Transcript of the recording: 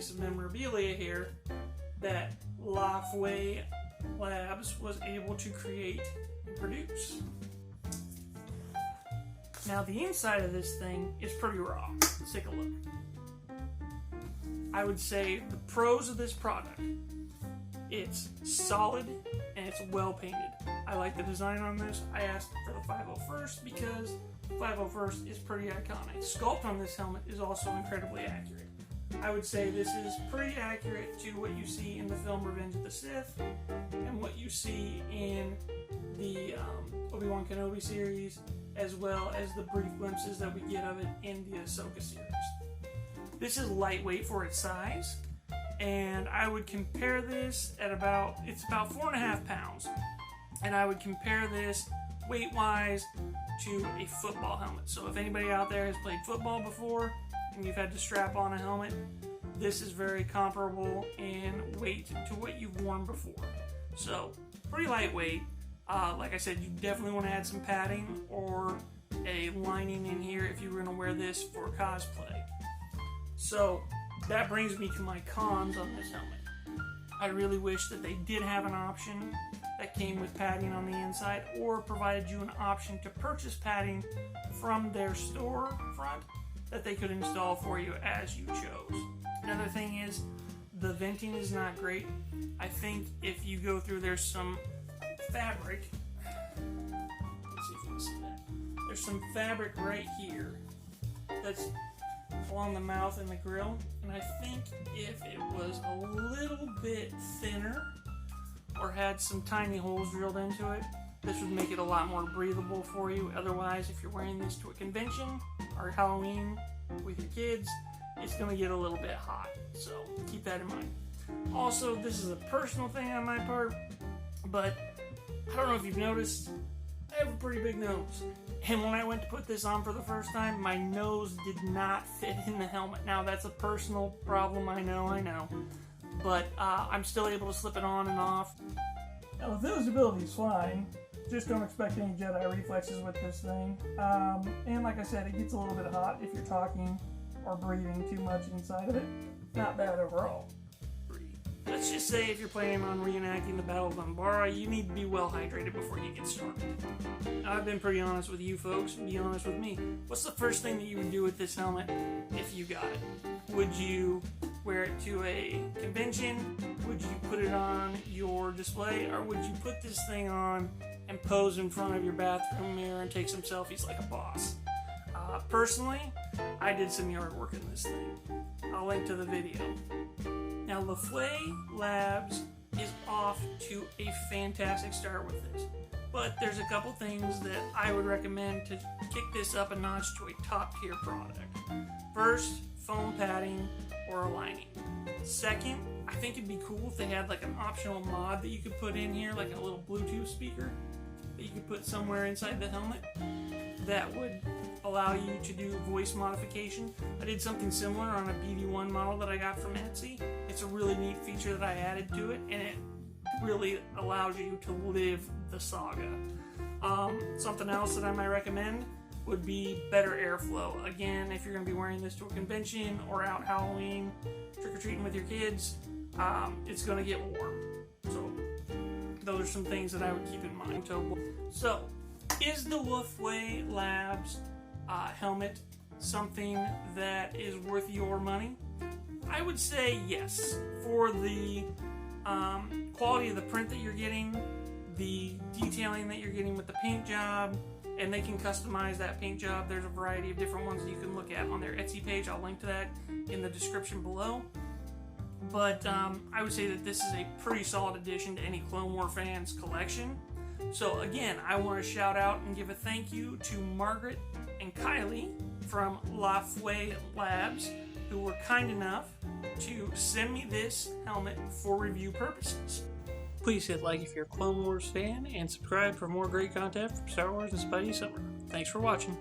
piece of memorabilia here that Fway Labs was able to create and produce. Now the inside of this thing is pretty raw. Let's take a look. I would say the pros of this product: it's solid and it's well painted. I like the design on this. I asked for the 501st because 501st is pretty iconic. Sculpt on this helmet is also incredibly accurate. I would say this is pretty accurate to what you see in the film Revenge of the Sith and what you see in the Obi-Wan Kenobi series, as well as the brief glimpses that we get of it in the Ahsoka series. This is lightweight for its size, and I would compare this at it's about 4.5 pounds. And I would compare this weight-wise to a football helmet. So if anybody out there has played football before and you've had to strap on a helmet, this is very comparable in weight to what you've worn before. So pretty lightweight. Like I said, you definitely want to add some padding or a lining in here if you were going to wear this for cosplay. So that brings me to my cons on this helmet. I really wish that they did have an option that came with padding on the inside, or provided you an option to purchase padding from their store front that they could install for you as you chose. Another thing is the venting is not great. I think if you go through, there's some fabric. Let's see if you can see that. There's some fabric right here that's along the mouth and the grill, and I think if it was a little bit thinner or had some tiny holes drilled into it, this would make it a lot more breathable for you. Otherwise, if you're wearing this to a convention or Halloween with your kids, it's going to get a little bit hot, so keep that in mind. Also, this is a personal thing on my part, but I don't know if you've noticed, I have a pretty big nose. And when I went to put this on for the first time, my nose did not fit in the helmet. Now, that's a personal problem, I know. But I'm still able to slip it on and off. Now, the visibility is fine. Just don't expect any Jedi reflexes with this thing. And like I said, it gets a little bit hot if you're talking or breathing too much inside of it. Not bad overall. Let's just say if you're planning on reenacting the Battle of Umbara, you need to be well hydrated before you get started. I've been pretty honest with you folks, be honest with me. What's the first thing that you would do with this helmet if you got it? Would you wear it to a convention? Would you put it on your display? Or would you put this thing on and pose in front of your bathroom mirror and take some selfies like a boss? Personally, I did some yard work in this thing. I'll link to the video. Now, the Fway Labs is off to a fantastic start with this, but there's a couple things that I would recommend to kick this up a notch to a top tier product. First, foam padding or a lining. Second, I think it'd be cool if they had like an optional mod that you could put in here, like a little Bluetooth speaker that you could put somewhere inside the helmet that would allow you to do voice modification. I did something similar on a BD1 model that I got from Etsy. It's a really neat feature that I added to it, and it really allows you to live the saga. Something else that I might recommend would be better airflow. Again, if you're going to be wearing this to a convention or out Halloween, trick-or-treating with your kids, it's going to get warm. So those are some things that I would keep in mind. So is the Fway Labs helmet something that is worth your money? I would say yes. For the quality of the print that you're getting, the detailing that you're getting with the paint job, and they can customize that paint job. There's a variety of different ones that you can look at on their Etsy page. I'll link to that in the description below. But I would say that this is a pretty solid addition to any Clone War fans collection. So again, I want to shout out and give a thank you to Margaret and Kiley from Fway Labs, who were kind enough to send me this helmet for review purposes. Please hit like if you're a Clone Wars fan, and subscribe for more great content from Star Wars and Spidey Summer. Thanks for watching.